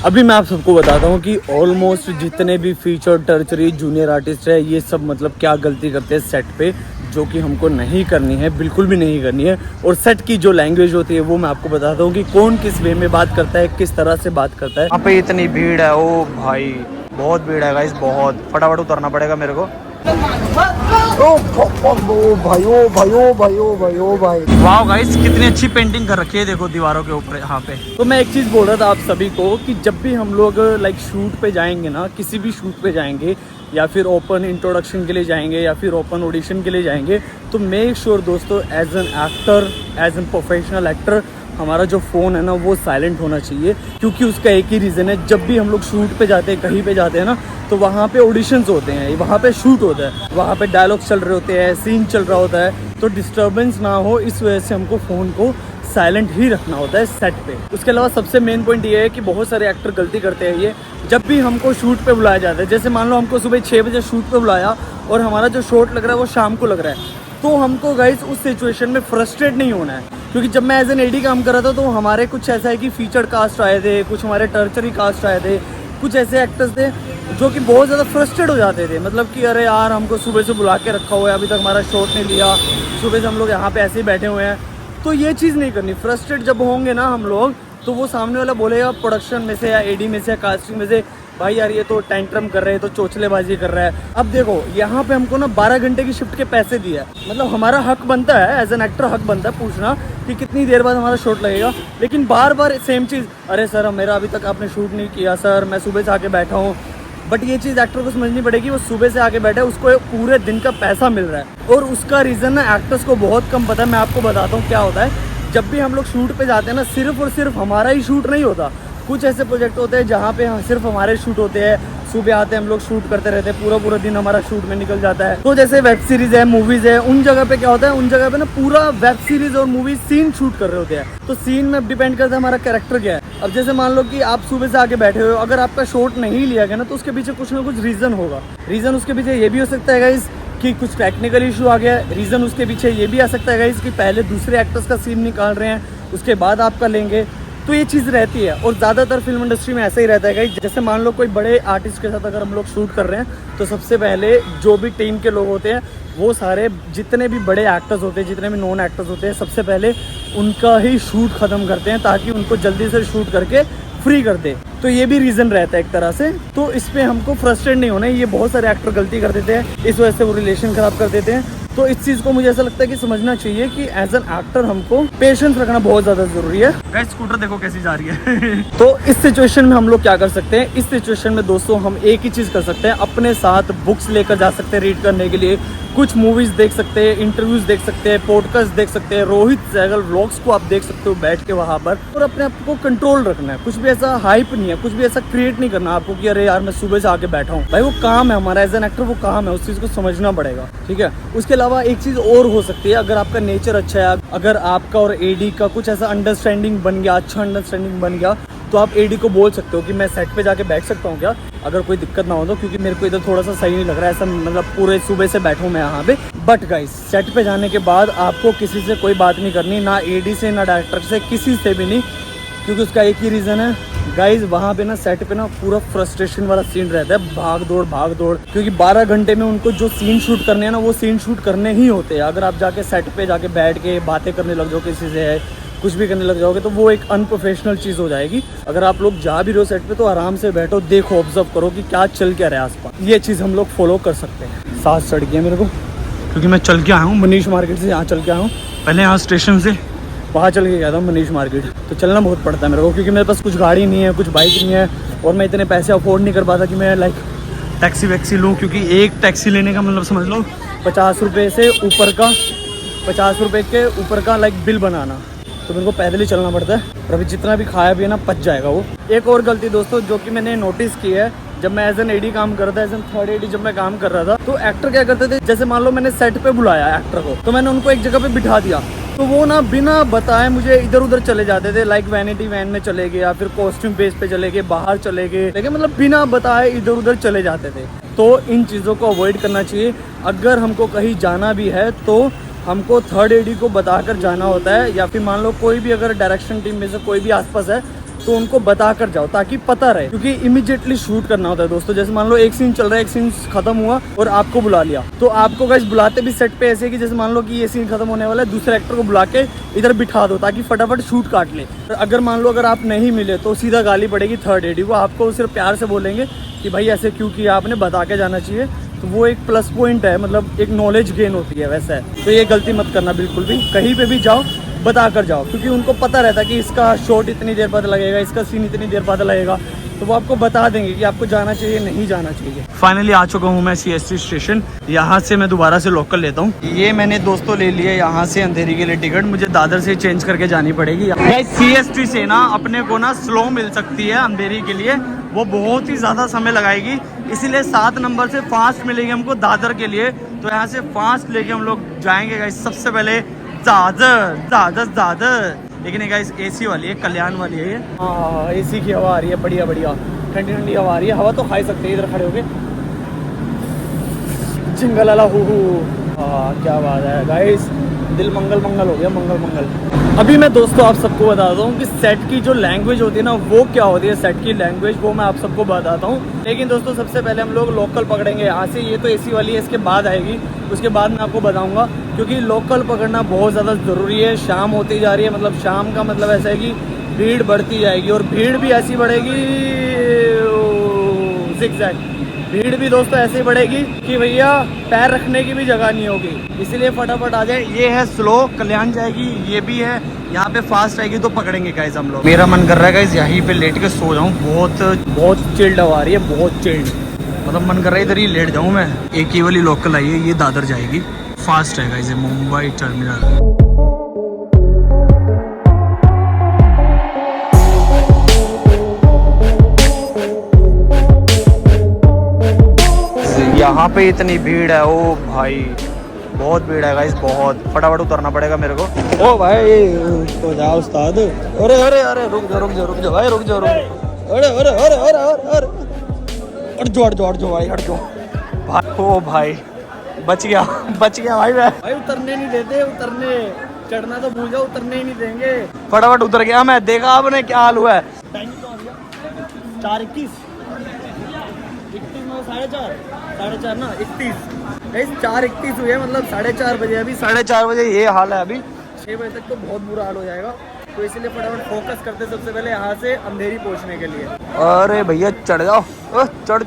अभी मैं आप सबको बताता हूँ कि ऑलमोस्ट जितने भी फीचर टर्चरी जूनियर आर्टिस्ट है ये सब मतलब क्या गलती करते हैं सेट पे, जो कि हमको नहीं करनी है, बिल्कुल भी नहीं करनी है। और सेट की जो लैंग्वेज होती है वो मैं आपको बताता हूँ कि कौन किस वे में बात करता है, किस तरह से बात करता है। यहाँ पे इतनी भीड़ है, ओ भाई बहुत भीड़ है गाइस, बहुत फटाफट उतरना पड़ेगा मेरे को। वाह गाइस कितनी अच्छी पेंटिंग कर रखी है, देखो दीवारों के ऊपर यहाँ पे। तो मैं एक चीज़ बोल रहा था आप सभी को कि जब भी हम लोग लाइक शूट पे जाएंगे ना, किसी भी शूट पे जाएंगे या फिर ओपन इंट्रोडक्शन के लिए जाएंगे या फिर ओपन ऑडिशन के लिए जाएंगे, तो मेक श्योर दोस्तों as an actor, as an professional actor, हमारा जो फ़ोन है ना वो साइलेंट होना चाहिए। क्योंकि उसका एक ही रीज़न है, जब भी हम लोग शूट पे जाते हैं, कहीं पे जाते हैं ना, तो वहाँ पे ऑडिशंस होते हैं, वहाँ पे शूट होता है, वहाँ पे डायलॉग्स चल रहे होते हैं, सीन चल रहा होता है, तो डिस्टर्बेंस ना हो इस वजह से हमको फ़ोन को साइलेंट ही रखना होता है सेट पे। उसके अलावा सबसे मेन पॉइंट ये है कि बहुत सारे एक्टर गलती करते हैं ये, जब भी हमको शूट पे बुलाया जाता है, जैसे मान लो हमको सुबह 6 बजे शूट पे बुलाया और हमारा जो शॉट लग रहा है वो शाम को लग रहा है, तो हमको गाइस उस सिचुएशन में फ्रस्ट्रेट नहीं होना है। क्योंकि जब मैं एज एन एडी काम कर रहा था तो हमारे कुछ ऐसा है कि फीचर कास्ट आए थे, कुछ हमारे टर्चरी कास्ट आए थे, कुछ ऐसे एक्टर्स थे जो कि बहुत ज़्यादा फ्रस्ट्रेट हो जाते थे, मतलब कि अरे यार हमको सुबह से बुला के रखा हुआ है, अभी तक हमारा शॉट नहीं लिया, सुबह से हम लोग यहाँ पे ऐसे ही बैठे हुए हैं। तो ये चीज़ नहीं करनी। फ्रस्ट्रेट जब होंगे ना हम लोग, तो वो सामने वाला बोलेगा प्रोडक्शन में से या एडी में से या कास्टिंग में से, भाई यार ये तो टेंट्रम कर रहे हैं, तो चोचलेबाजी कर रहा है। अब देखो यहाँ पे हमको ना 12 घंटे की शिफ्ट के पैसे दिए है, मतलब हमारा हक बनता है, एज एन एक्टर हक बनता है पूछना कि कितनी देर बाद हमारा शॉट लगेगा। लेकिन बार बार सेम चीज़, अरे सर मेरा अभी तक आपने शूट नहीं किया सर, मैं सुबह से आके बैठा हूँ। बट ये चीज़ एक्टर को समझनी पड़ेगी, वो सुबह से आके बैठा है, उसको पूरे दिन का पैसा मिल रहा है। और उसका रीज़न ना एक्टर्स को बहुत कम पता है। मैं आपको बताता हूँ क्या होता है। जब भी हम लोग शूट पे जाते हैं ना, सिर्फ और सिर्फ हमारा ही शूट नहीं होता, कुछ ऐसे प्रोजेक्ट होते हैं जहाँ पे सिर्फ हमारे शूट होते हैं। सुबह आते हैं हम लोग शूट करते रहते हैं, पूरा दिन हमारा शूट में निकल जाता है। तो जैसे वेब सीरीज है, मूवीज है, उन जगह पे क्या होता है, उन जगह पे ना पूरा वेब सीरीज और मूवी सीन शूट कर रहे होते हैं। तो सीन में डिपेंड करता है हमारा कैरेक्टर क्या है। अब जैसे मान लो कि आप सुबह से आके बैठे हो, अगर आपका शॉट नहीं लिया गया ना, तो उसके पीछे कुछ ना कुछ रीजन होगा। रीजन उसके पीछे ये भी हो सकता है गाइस कि कुछ टेक्निकल इशू आ गया है। रीजन उसके पीछे ये भी आ सकता है गाइस कि पहले दूसरे एक्टर्स का सीन निकाल रहे हैं, उसके बाद आपका लेंगे। तो ये चीज़ रहती है और ज़्यादातर फिल्म इंडस्ट्री में ऐसा ही रहता है गाइस। जैसे मान लो कोई बड़े आर्टिस्ट के साथ अगर हम लोग शूट कर रहे हैं, तो सबसे पहले जो भी टीम के लोग होते हैं, वो सारे जितने भी बड़े एक्टर्स होते हैं, जितने भी नॉन एक्टर्स होते हैं, सबसे पहले उनका ही शूट ख़त्म करते हैं ताकि उनको जल्दी से शूट करके फ्री कर दे। तो ये भी रीज़न रहता है एक तरह से। तो इस पर हमको फ्रस्ट्रेट नहीं होना है। ये बहुत सारे एक्टर गलती कर देते हैं, इस वजह से वो रिलेशन ख़राब कर देते हैं। तो इस चीज़ को मुझे ऐसा लगता है कि समझना चाहिए कि एज एन एक्टर हमको पेशेंस रखना बहुत ज़्यादा ज़रूरी है। गाइस स्कूटर देखो कैसी जा रही है। तो इस सिचुएशन में हम लोग क्या कर सकते हैं, इस सिचुएशन में दोस्तों हम एक ही चीज़ कर सकते हैं, अपने साथ बुक्स लेकर जा सकते हैं रीड करने के लिए, कुछ मूवीज़ देख सकते हैं, इंटरव्यूज़ देख सकते हैं, पॉडकास्ट देख सकते हैं, रोहित सहगल व्लॉग्स को आप देख सकते हो बैठ के वहाँ पर। और अपने आप को कंट्रोल रखना है, कुछ भी ऐसा हाइप नहीं है, कुछ भी ऐसा क्रिएट नहीं करना आपको कि अरे यार मैं सुबह से आके बैठा हूँ। भाई वो काम है हमारा, एज एन एक्टर वो काम है, उस चीज़ को समझना पड़ेगा, ठीक है। उसके अलावा एक चीज़ और हो सकती है, अगर आपका नेचर अच्छा है, अगर आपका और एडी का कुछ ऐसा अंडरस्टैंडिंग बन गया, अच्छा अंडरस्टैंडिंग बन गया, तो आप एडी को बोल सकते हो कि मैं सेट पे जाके बैठ सकता हूँ क्या, अगर कोई दिक्कत ना हो तो, क्योंकि मेरे को इधर थोड़ा सा सही नहीं लग रहा है, ऐसा मतलब पूरे सुबह से बैठूँ मैं यहाँ पे। बट गाइस सेट पे जाने के बाद आपको किसी से कोई बात नहीं करनी, ना एडी से ना डायरेक्टर से, किसी से भी नहीं, क्योंकि उसका एक ही रीज़न है गाइज, वहाँ पे ना सेट पे ना पूरा फ्रस्ट्रेशन वाला सीन रहता है, भाग दौड़। क्योंकि 12 घंटे में उनको जो सीन शूट करने हैं ना, वो सीन शूट करने ही होते हैं। अगर आप जाके सेट पे जाके बैठ के बातें करने लग जाओ किसी से, कुछ भी करने लग जाओगे, तो वो एक अनप्रोफेशनल चीज़ हो जाएगी। अगर आप लोग जा भी रहे हो सेट पे, तो आराम से बैठो, देखो, ऑब्जर्व करो कि क्या चल क्या रहा है आसपास। ये चीज़ हम लोग फॉलो कर सकते हैं। सांस चढ़ गया मेरे को, क्योंकि मैं चल के आया हूँ मनीष मार्केट से, यहाँ चल के आया हूँ। पहले यहाँ स्टेशन से वहाँ चल के गया था मनीष मार्केट, तो चलना बहुत पड़ता है मेरे को, क्योंकि मेरे पास कुछ गाड़ी नहीं है, कुछ बाइक नहीं है, और मैं इतने पैसे अफोर्ड नहीं कर पाता कि मैं लाइक टैक्सी वैक्सी लूँ। क्योंकि एक टैक्सी लेने का मतलब समझ लो 50 रुपये से ऊपर का, 50 रुपये के ऊपर का लाइक बिल बनाना, तो मेरे को पैदल ही चलना पड़ता है। और अभी जितना भी खाया पिया ना पच जाएगा वो। एक और गलती दोस्तों जो कि मैंने नोटिस की है, जब मैं एज एन एडी काम कर रहा था, एज एन थर्ड एडी जब मैं काम कर रहा था, तो एक्टर क्या करते थे, जैसे मान लो मैंने सेट पे बुलाया एक्टर को, तो मैंने उनको एक जगह पे बिठा दिया, तो वो ना बिना बताए मुझे इधर उधर चले जाते थे, लाइक वैनिटी वैन में चले गए या फिर कॉस्ट्यूम बेस पे चले गए, बाहर चले गए, लेकिन मतलब बिना बताए इधर उधर चले जाते थे। तो इन चीज़ों को अवॉइड करना चाहिए। अगर हमको कहीं जाना भी है तो हमको थर्ड एडी को बताकर जाना होता है, या फिर मान लो कोई भी अगर डायरेक्शन टीम में से कोई भी आसपास है, तो उनको बता कर जाओ ताकि पता रहे, क्योंकि इमीडिएटली शूट करना होता है दोस्तों। जैसे मान लो एक सीन चल रहा है, एक सीन खत्म हुआ और आपको बुला लिया, तो आपको गाइस बुलाते भी सेट पे ऐसे कि जैसे मान लो कि ये सीन खत्म होने वाला है, दूसरे एक्टर को बुला के इधर बिठा दो ताकि फटाफट शूट काट ले। तो अगर मान लो अगर आप नहीं मिले तो सीधा गाली पड़ेगी थर्ड एडी को, आपको सिर्फ प्यार से बोलेंगे कि भाई ऐसे क्यों किया आपने, बता के जाना चाहिए। तो वो एक प्लस पॉइंट है, मतलब एक नॉलेज गेन होती है वैसा है। तो ये गलती मत करना बिल्कुल भी, कहीं पे भी जाओ बता कर जाओ, क्योंकि उनको पता रहता है कि इसका शॉट इतनी देर बाद लगेगा, इसका सीन इतनी देर बाद लगेगा, तो वो आपको बता देंगे कि आपको जाना चाहिए नहीं जाना चाहिए। फाइनली आ चुका हूँ मैं CST स्टेशन। यहाँ से मैं दोबारा से लोकल लेता हूँ। ये मैंने दोस्तों ले लिया यहाँ से अंधेरी के लिए टिकट, मुझे दादर से चेंज करके जानी पड़ेगी। CST से ना अपने को ना स्लो मिल सकती है अंधेरी के लिए, वो बहुत ही ज़्यादा समय लगाएगी, इसीलिए 7 नंबर से फास्ट मिलेगी हमको दादर के लिए। तो यहाँ से फास्ट लेके हम लोग जाएंगे गाइस सबसे पहले दादर। लेकिन गाइस AC वाली है, कल्याण वाली है ये। हाँ AC की हवा आ रही है, बढ़िया बढ़िया ठंडी ठंडी हवा आ रही है। हवा तो खा ही सकते हैं इधर खड़े होके, चिंगलाला हु। हाँ क्या बात है गाइस, दिल मंगल मंगल हो गया, मंगल मंगल। अभी मैं दोस्तों आप सबको बताता हूँ कि सेट की जो लैंग्वेज होती है ना, वो क्या होती है सेट की लैंग्वेज, वो मैं आप सबको बताता हूँ। लेकिन दोस्तों सबसे पहले हम लोग लोकल पकड़ेंगे यहाँ से। ये तो AC वाली है, इसके बाद आएगी, उसके बाद मैं आपको बताऊँगा, क्योंकि लोकल पकड़ना बहुत ज़्यादा ज़रूरी है। शाम होती जा रही है, मतलब शाम का मतलब ऐसा है कि भीड़ बढ़ती जाएगी, और भीड़ भी ऐसी बढ़ेगी ज़िगज़ैग। भीड़ भी दोस्तों ऐसे ही बढ़ेगी कि भैया पैर रखने की भी जगह नहीं होगी, इसीलिए फटाफट आ जाए। ये है स्लो, कल्याण जाएगी, ये भी है, यहाँ पे फास्ट आएगी तो पकड़ेंगे गाइस हम लोग। मेरा मन कर रहा है गाइस यहीं पे लेट के सो जाऊँ, बहुत चिल्ड हवा आ रही है, बहुत चिल्ड, मतलब मन कर रहा है इधर ही लेट जाऊँ मैं। एक ही वाली लोकल आई है, ये दादर जाएगी, फास्ट है गाइस, मुंबई टर्मिनल। यहाँ पे इतनी भीड़ है, ओ भाई बहुत भीड़ है गाइस, बहुत। फटाफट उतरना पड़ेगा मेरे को। ओ भाई तो जाओ उस्ताद। अरे अरे अरे रुक जाओ भाई, रुक जाओ। अरे अरे अरे अरे अरे हट जाओ भाई, हट जाओ। ओ भाई बच गया भाई मैं। भाई उतरने नहीं देते, उतरने चढ़ना तो भूल जाओ, उतरने ही नहीं देंगे। फटाफट उतर गया मैं, देखा आपने क्या हाल हुआ है। 4:21 4:30 ना 31 4:31 हुए, मतलब 4:30 बजे। अभी 4:30 बजे ये हाल है, अभी 6 बजे तक तो बहुत बुरा हाल हो जाएगा। तो इसीलिए फटाफट फोकस करते सबसे पहले यहाँ से अंधेरी पहुँचने के लिए। अरे भैया चढ़ जाओ, चढ़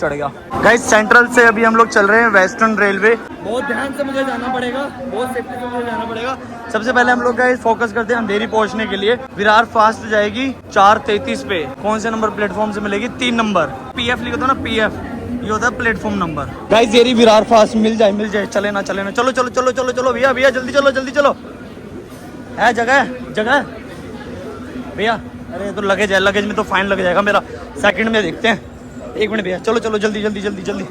गया गाइस। सेंट्रल से अभी हम लोग चल रहे हैं वेस्टर्न रेलवे। बहुत ध्यान से मुझे जाना पड़ेगा, बहुत सेफ्टी से मुझे जाना पड़ेगा। सबसे पहले हम लोग गाइस फोकस करते हैं अंधेरी पहुँचने के लिए। विरार फास्ट जाएगी 4:33 पे। कौन से नंबर प्लेटफॉर्म से मिलेगी? 3 नंबर। PF लिखो तो ना, PF ये होता है प्लेटफॉर्म नंबर। गाइस ये विरार फास्ट मिल जाए, चले ना चलो भैया जल्दी चलो। है जगह भैया। अरे तो लगेज में तो फाइन लग जाएगा मेरा। सेकंड में देखते हैं, 1 मिनट भैया, चलो जल्दी।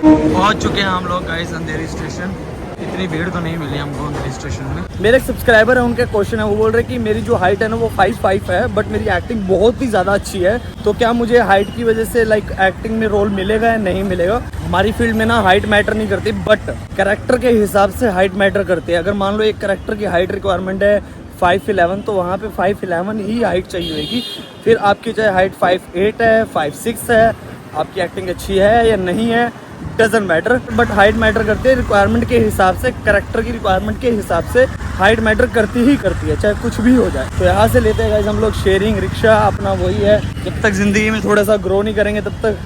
पहुंच चुके हैं हम लोग गाइस अंधेरी स्टेशन। इतनी भीड़ तो नहीं मिली हमको अंधेरी स्टेशन में। मेरे एक सब्सक्राइबर है, उनका क्वेश्चन है, वो बोल रहे कि मेरी जो हाइट है ना वो 5'5" है, बट मेरी एक्टिंग बहुत ही ज़्यादा अच्छी है, तो क्या मुझे हाइट की वजह से लाइक एक्टिंग में रोल मिलेगा या नहीं मिलेगा? हमारी फील्ड में ना हाइट मैटर नहीं करती, बट कैरेक्टर के हिसाब से हाइट मैटर करती है। अगर मान लो एक कैरेक्टर की हाइट रिक्वायरमेंट है 5'11", तो वहाँ पे 5'11" ही हाइट चाहिए होगी। फिर आपकी चाहे हाइट 5'8" है, 5'6" है, आपकी एक्टिंग अच्छी है या नहीं है doesn't matter, but height matter करती है रिक्वायरमेंट के हिसाब से। कैरेक्टर की रिक्वायरमेंट के हिसाब से हाइट मैटर करती है, चाहे कुछ भी हो जाए। तो यहाँ से लेते हैं गाइस हम लोग शेयरिंग रिक्शा, अपना वही है। जब तक ज़िंदगी में थोड़ा सा ग्रो नहीं करेंगे तब तक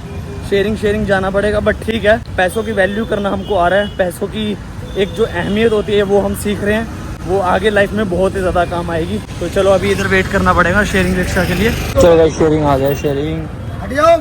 शेयरिंग जाना पड़ेगा, बट ठीक है, पैसों की वैल्यू करना हमको आ रहा है। पैसों की एक जो अहमियत होती है वो हम सीख रहे हैं, वो आगे लाइफ में बहुत ही ज़्यादा काम आएगी। तो चलो अभी इधर वेट करना पड़ेगा शेयरिंग रिक्शा के लिए। चलो गाइस शेयरिंग आ जाए, शेयरिंग। हट जाओ।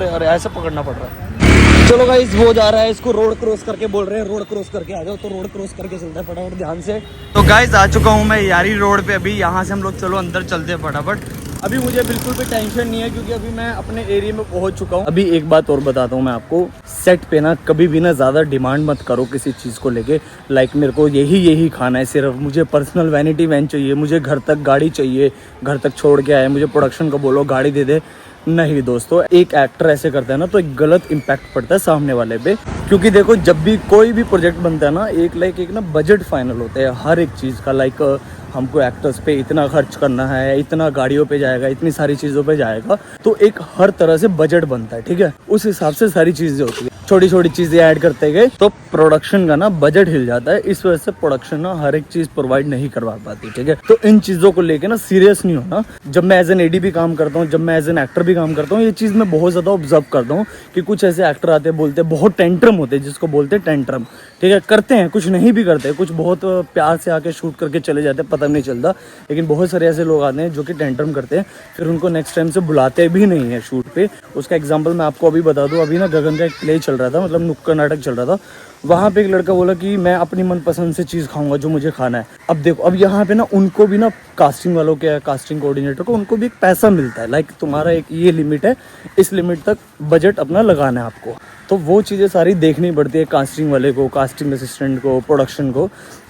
अरे ऐसे पकड़ना पड़ रहा है। चलो गाइस वो जा रहा है, इसको रोड क्रॉस करके बोल रहे हैं, रोड क्रॉस करके आ जाओ, तो रोड क्रॉस करके चलता है फटाफट ध्यान से। तो गाइस आ चुका हूँ मैं यारी रोड पे। अभी यहाँ से हम लोग चलो अंदर चलते हैं फटाफट। अभी मुझे बिल्कुल भी टेंशन नहीं है, क्योंकि अभी मैं अपने एरिया में पहुंच चुका हूं। अभी एक बात और बताता हूं मैं आपको, सेट पे ना कभी भी ना ज़्यादा डिमांड मत करो किसी चीज़ को लेके। लाइक मेरे को यही खाना है सिर्फ, मुझे पर्सनल वैनिटी वैन चाहिए, मुझे घर तक गाड़ी चाहिए, घर तक छोड़ के आए, मुझे प्रोडक्शन को बोलो गाड़ी दे दे। नहीं दोस्तों, एक एक्टर ऐसे करता है ना तो एक गलत इम्पैक्ट पड़ता है सामने वाले पे। क्योंकि देखो जब भी कोई भी प्रोजेक्ट बनता है ना, एक ना बजट फाइनल होता है हर एक चीज़ का। लाइक हमको एक्टर्स पे इतना खर्च करना है, इतना गाड़ियों पे जाएगा, इतनी सारी चीज़ों पे जाएगा, तो एक हर तरह से बजट बनता है, ठीक है। उस हिसाब से सारी चीज़ें होती है, छोटी छोटी चीज़ें ऐड करते गए तो प्रोडक्शन का ना बजट हिल जाता है। इस वजह से प्रोडक्शन ना हर एक चीज़ प्रोवाइड नहीं करवा पाती, ठीक है। तो इन चीज़ों को लेके ना सीरियस नहीं होना। जब मैं एज एन एडी भी काम करता हूँ, जब मैं एज एन एक्टर भी काम करता हूँ, ये चीज़ मैं बहुत ज़्यादा ऑब्जर्व करता हूँ कि कुछ ऐसे एक्टर आते हैं, बोलते हैं, बहुत टेंट्रम होते हैं, जिसको बोलते हैं टेंट्रम, ठीक है। करते हैं, कुछ नहीं भी करते, कुछ बहुत प्यार से आके शूट करके चले जाते हैं, पता नहीं चलता। लेकिन बहुत सारे ऐसे लोग आते हैं जो कि टेंट्रम करते हैं, फिर उनको नेक्स्ट टाइम से बुलाते भी नहीं है शूट पे। उसका एग्जांपल मैं आपको अभी बता दूं। अभी ना गगन का एक प्ले चल रहा था, मतलब नुक्कड़ नाटक चल रहा था। वहाँ पे एक लड़का बोला कि मैं अपनी मनपसंद से चीज़ खाऊंगा जो मुझे खाना है। अब देखो, अब यहाँ पे ना उनको भी ना कास्टिंग वालों के, कास्टिंग कोऑर्डिनेटर को, उनको भी एक पैसा मिलता है। लाइक तुम्हारा एक ये लिमिट है, इस लिमिट तक बजट अपना लगाना है आपको। तो वो चीज़ें सारी देखनी पड़ती है कास्टिंग वाले को, कास्टिंग असिस्टेंट को, प्रोडक्शन को।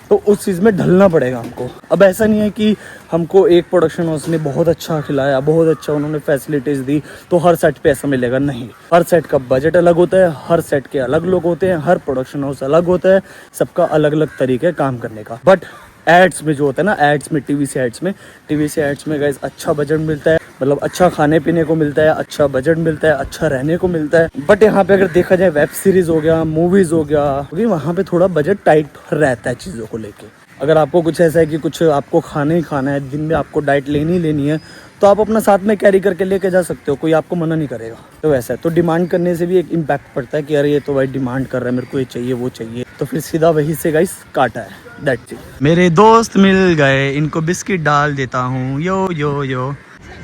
तो उस चीज़ में ढलना पड़ेगा हमको। अब ऐसा नहीं है कि हमको एक प्रोडक्शन हाउस ने बहुत अच्छा खिलाया, बहुत अच्छा उन्होंने फैसिलिटीज़ दी तो हर सेट पे ऐसा मिलेगा, नहीं। हर सेट का बजट अलग होता है, हर सेट के अलग लोग होते हैं, हर प्रोडक्शन हाउस अलग होता है, सबका अलग अलग तरीका है काम करने का। बट एड्स में जो होता है ना, एड्स में, टीवी से एड्स में गाइस अच्छा बजट मिलता है, मतलब अच्छा खाने पीने को मिलता है, अच्छा बजट मिलता है, अच्छा रहने को मिलता है। बट यहाँ पे अगर देखा जाए वेब सीरीज हो गया, मूवीज हो गया, क्योंकि वहाँ पे थोड़ा बजट टाइट रहता है चीज़ों को लेके। अगर आपको कुछ ऐसा है कि कुछ आपको खाना ही खाना है, दिन में आपको डाइट लेनी है, तो आप अपना साथ में कैरी करके लेके जा सकते हो, कोई आपको मना नहीं करेगा। तो वैसा है, तो डिमांड करने से भी एक इम्पैक्ट पड़ता है कि अरे ये तो भाई डिमांड कर रहा है, मेरे को ये चाहिए वो चाहिए, तो फिर सीधा वही से गाइस काटा है। That's it. मेरे दोस्त मिल गए, इनको बिस्किट डाल देता हूँ, यो यो यो।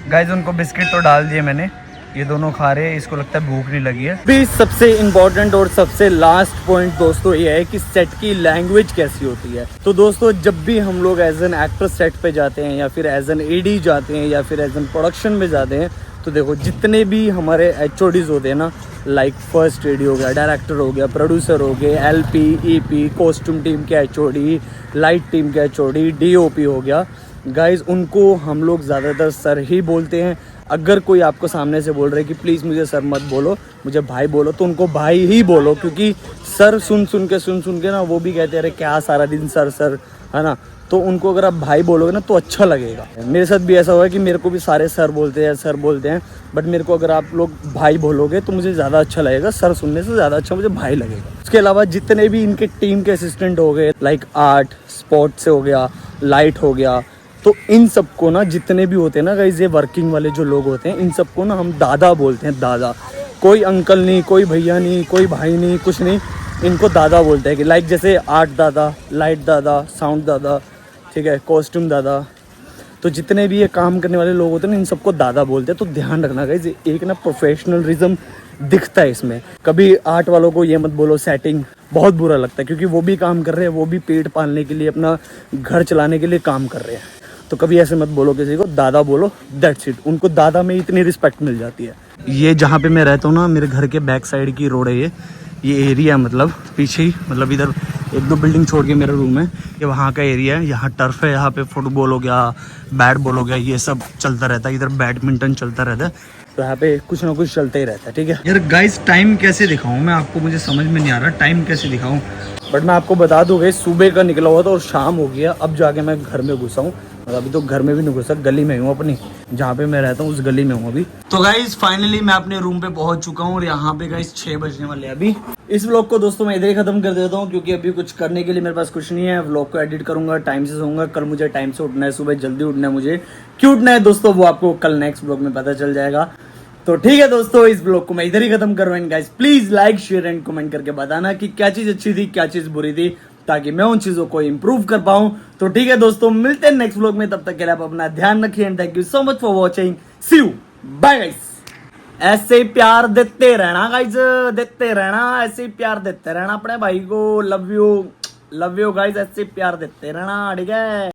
गाइस उनको बिस्किट तो डाल दिए मैंने, ये दोनों खा रहे हैं, इसको लगता है भूख नहीं लगी है। भी सबसे इम्पोर्टेंट और सबसे लास्ट पॉइंट दोस्तों ये है कि सेट की लैंग्वेज कैसी होती है। तो दोस्तों जब भी हम लोग एज एन एक्टर सेट पे जाते हैं, या फिर एज एन एडी जाते हैं, या फिर एज एन प्रोडक्शन में जाते हैं, तो देखो जितने भी हमारे एचओडीज होते हैं ना, लाइक फर्स्ट एडी हो गया, डायरेक्टर हो गया, प्रोड्यूसर हो गए, एलपी, ईपी, कॉस्ट्यूम टीम के एचओडी, लाइट टीम के एचओडी, डीओपी हो गया, गाइज उनको हम लोग ज़्यादातर सर ही बोलते हैं। अगर कोई आपको सामने से बोल रहा है कि प्लीज़ मुझे सर मत बोलो, मुझे भाई बोलो, तो उनको भाई ही बोलो, क्योंकि सर सुन सुन के ना वो भी कहते हैं अरे क्या सारा दिन सर सर, है ना। तो उनको अगर आप भाई बोलोगे ना तो अच्छा लगेगा। मेरे साथ भी ऐसा हुआ है कि मेरे को भी सारे सर बोलते हैं, बट मेरे को अगर आप लोग भाई बोलोगे तो मुझे ज़्यादा अच्छा लगेगा, सर सुनने से ज़्यादा अच्छा मुझे भाई लगेगा। उसके अलावा जितने भी इनके टीम के असिस्टेंट हो गए, लाइक आर्ट, स्पोर्ट्स से हो गया, लाइट हो गया, तो इन सबको ना जितने भी होते हैं ना गाइस, ये वर्किंग वाले जो लोग होते हैं, इन सबको ना हम दादा बोलते हैं, दादा। कोई अंकल नहीं, कोई भैया नहीं, कोई भाई नहीं, कुछ नहीं, इनको दादा बोलते हैं। कि लाइक जैसे आर्ट दादा, लाइट दादा, साउंड दादा, ठीक है, कॉस्ट्यूम दादा, तो जितने भी ये काम करने वाले लोग होते हैं ना, इन सबको दादा बोलते हैं। तो ध्यान रखना गाइस, एक ना प्रोफेशनलिज्म दिखता है इसमें। कभी आर्ट वालों को ये मत बोलो सेटिंग, बहुत बुरा लगता है, क्योंकि वो भी काम कर रहे हैं, वो भी पेट पालने के लिए, अपना घर चलाने के लिए काम कर रहे हैं। तो कभी ऐसे मत बोलो किसी को, दादा बोलो, दैट्स इट। उनको दादा में इतनी रिस्पेक्ट मिल जाती है। ये जहाँ पे मैं रहता हूँ ना, मेरे घर के बैक साइड की रोड है ये एरिया, मतलब पीछे ही, मतलब इधर 1-2 बिल्डिंग छोड़ के मेरा रूम है, ये वहाँ का एरिया है। यहाँ टर्फ है, यहाँ पे फुटबॉल हो गया, बैट बॉल हो गया, ये सब चलता रहता है। इधर बैडमिंटन चलता रहता है, तो यहाँ पे कुछ ना कुछ चलता ही रहता है, ठीक है। यार गाइस टाइम कैसे दिखाऊँ मैं आपको, मुझे समझ में नहीं आ रहा टाइम कैसे दिखाऊँ, बट मैं आपको बता दूँ गाइस, सुबह का निकला हुआ था और शाम हो गया, अब जाके मैं घर में घुसा हूँ। अभी तो घर में भी नहीं घुसा, गली में हूँ अपनी, जहाँ पे मैं रहता हूँ उस गली में हूँ अभी। तो गाइस फाइनली मैं अपने रूम पे पहुंच चुका हूँ और यहाँ पे गाइस 6 बजने वाले हैं अभी। इस व्लॉग को दोस्तों मैं इधर ही खत्म कर देता हूँ, क्योंकि अभी कुछ करने के लिए मेरे पास कुछ नहीं है। व्लॉग को एडिट करूंगा, टाइम से सोऊंगा, कल मुझे टाइम से उठना है, सुबह जल्दी उठना है मुझे। क्यों उठना है दोस्तों वो आपको कल नेक्स्ट व्लॉग में पता चल जाएगा। तो ठीक है दोस्तों, इस ब्लॉग को मैं इधर ही खत्म कर रहा हूँ। Guys please like, share and comment करके बताना कि क्या चीज अच्छी थी, क्या चीज बुरी थी, ताकि मैं उन चीजों को इंप्रूव कर पाऊं। तो ठीक है दोस्तों, मिलते हैं नेक्स्ट व्लॉग में, तब तक के लिए आप अपना ध्यान रखिए and thank you so much for watching. See you, bye guys. ऐसे ही प्यार देते रहना गाइस, देते रहना, ऐसे ही प्यार देते रहना अपने भाई को। लव यू गाइस, ऐसे ही प्यार देते रहना, ठीक है।